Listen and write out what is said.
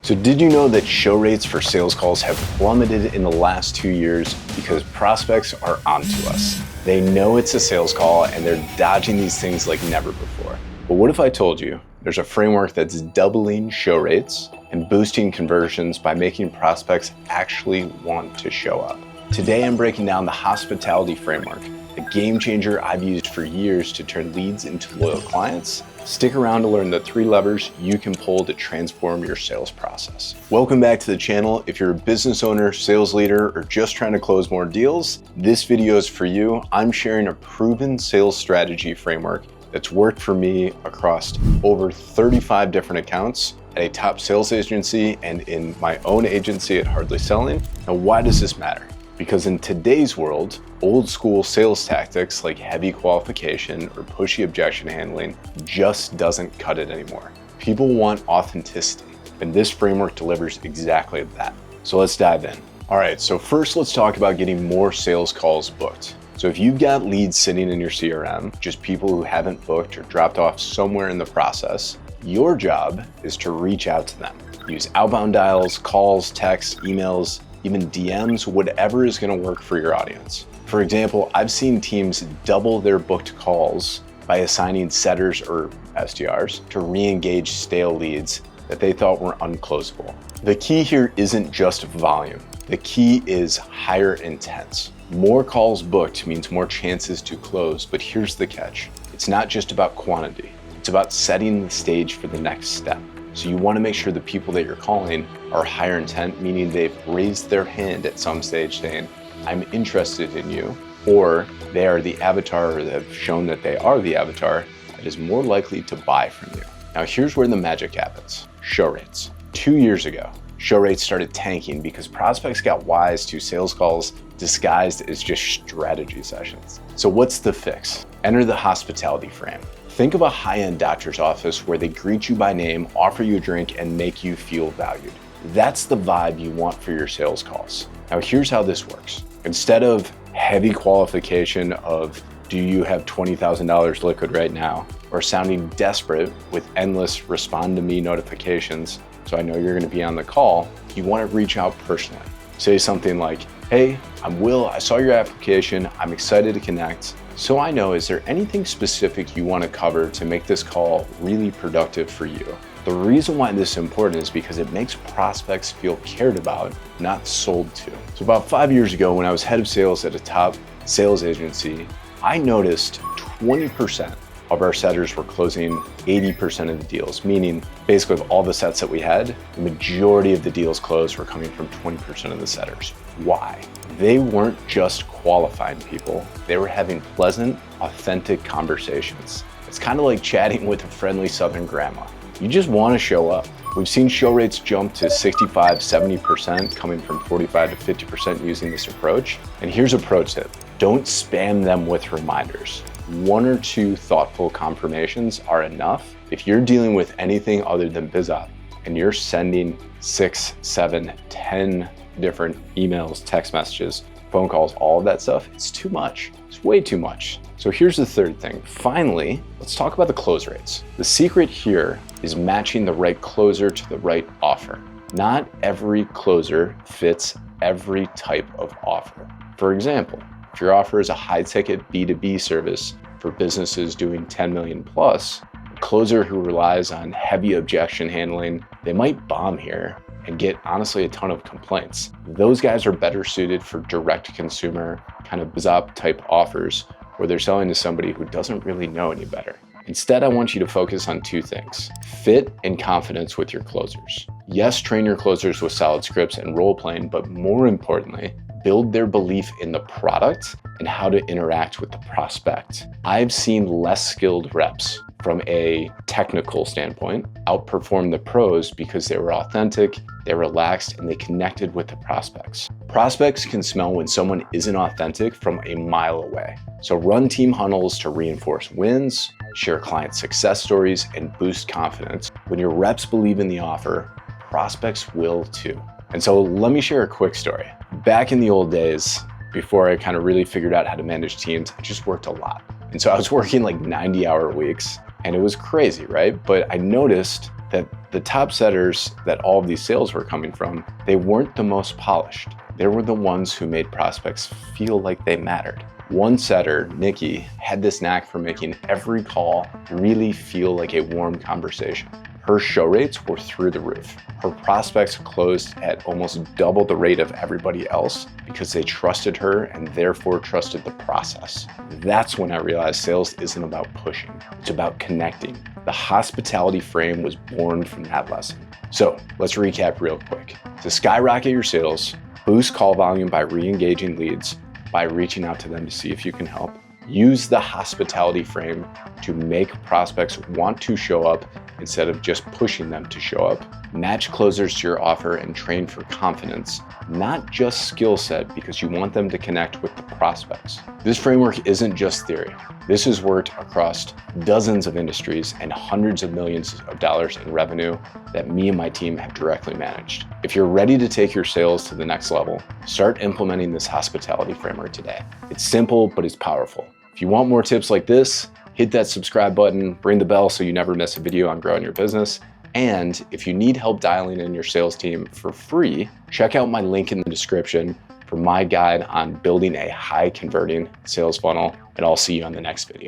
So did you know that show rates for sales calls have plummeted in the last 2 years because prospects are onto us? They know it's a sales call and they're dodging these things like never before. But what if I told you there's a framework that's doubling show rates and boosting conversions by making prospects actually want to show up? Today I'm breaking down the hospitality framework, a game changer I've used for years to turn leads into loyal clients. Stick around to learn the 3 levers you can pull to transform your sales process. Welcome back to the channel. If you're a business owner, sales leader, or just trying to close more deals, this video is for you. I'm sharing a proven sales strategy framework that's worked for me across over 35 different accounts at a top sales agency and in my own agency at Hardly Selling. Now, why does this matter? Because in today's world, old school sales tactics like heavy qualification or pushy objection handling just doesn't cut it anymore. People want authenticity, and this framework delivers exactly that. So let's dive in. All right, so first let's talk about getting more sales calls booked. So if you've got leads sitting in your CRM, just people who haven't booked or dropped off somewhere in the process, your job is to reach out to them. Use outbound dials, calls, texts, emails, even DMs, whatever is going to work for your audience. For example, I've seen teams double their booked calls by assigning setters or SDRs to re-engage stale leads that they thought were unclosable. The key here isn't just volume. The key is higher intents. More calls booked means more chances to close, but here's the catch. It's not just about quantity. It's about setting the stage for the next step. So you want to make sure the people that you're calling are higher intent, meaning they've raised their hand at some stage saying, I'm interested in you, or they are the avatar or have shown that they are the avatar that is more likely to buy from you. Now here's where the magic happens. Show rates. 2 years ago, show rates started tanking because prospects got wise to sales calls disguised as just strategy sessions. So what's the fix? Enter the hospitality frame. Think of a high-end doctor's office where they greet you by name, offer you a drink, and make you feel valued. That's the vibe you want for your sales calls. Now here's how this works. Instead of heavy qualification of, do you have $20,000 liquid right now? Or sounding desperate with endless respond to me notifications, so I know you're gonna be on the call, you wanna reach out personally. Say something like, hey, I'm Will, I saw your application, I'm excited to connect. So I know, is there anything specific you want to cover to make this call really productive for you? The reason why this is important is because it makes prospects feel cared about, not sold to. So about 5 years ago, when I was head of sales at a top sales agency, I noticed 20% of our setters were closing 80% of the deals, meaning basically of all the sets that we had, the majority of the deals closed were coming from 20% of the setters. Why? They weren't just qualifying people, they were having pleasant, authentic conversations. It's kind of like chatting with a friendly Southern grandma. You just want to show up. We've seen show rates jump to 65, 70% coming from 45 to 50% using this approach. And here's a pro tip. Don't spam them with reminders. 1 or 2 thoughtful confirmations are enough. If you're dealing with anything other than BizOp and you're sending 6, 7, 10 different emails, text messages, phone calls, all of that stuff, it's too much. It's way too much. So here's the third thing. Finally, let's talk about the close rates. The secret here is matching the right closer to the right offer. Not every closer fits every type of offer. For example, if your offer is a high-ticket B2B service for businesses doing 10 million plus, a closer who relies on heavy objection handling, they might bomb here and get honestly a ton of complaints. Those guys are better suited for direct consumer kind of BizOp type offers where they're selling to somebody who doesn't really know any better. Instead, I want you to focus on 2 things: fit and confidence with your closers. Yes, train your closers with solid scripts and role playing, but more importantly, build their belief in the product and how to interact with the prospect. I've seen less skilled reps from a technical standpoint outperform the pros because they were authentic, they relaxed, and they connected with the prospects. Prospects can smell when someone isn't authentic from a mile away. So run team huddles to reinforce wins, share client success stories, and boost confidence. When your reps believe in the offer, prospects will too. And so let me share a quick story. Back in the old days, before I kind of really figured out how to manage teams, I just worked a lot. And so I was working like 90-hour weeks and it was crazy, right? But I noticed that The top setters that all of these sales were coming from, they weren't the most polished. They were the ones who made prospects feel like they mattered. One setter, Nikki, had this knack for making every call really feel like a warm conversation. Her show rates were through the roof. Her prospects closed at almost double the rate of everybody else because they trusted her and therefore trusted the process. That's when I realized sales isn't about pushing, it's about connecting. The hospitality frame was born from that lesson. So let's recap real quick. To skyrocket your sales, boost call volume by re-engaging leads, by reaching out to them to see if you can help. Use the hospitality frame to make prospects want to show up instead of just pushing them to show up. Match closers to your offer and train for confidence, not just skill set, because you want them to connect with the prospects. This framework isn't just theory. This has worked across dozens of industries and hundreds of millions of dollars in revenue that me and my team have directly managed. If you're ready to take your sales to the next level, start implementing this hospitality framework today. It's simple, but it's powerful. If you want more tips like this, hit that subscribe button, ring the bell so you never miss a video on growing your business. And if you need help dialing in your sales team for free, check out my link in the description for my guide on building a high converting sales funnel. And I'll see you on the next video.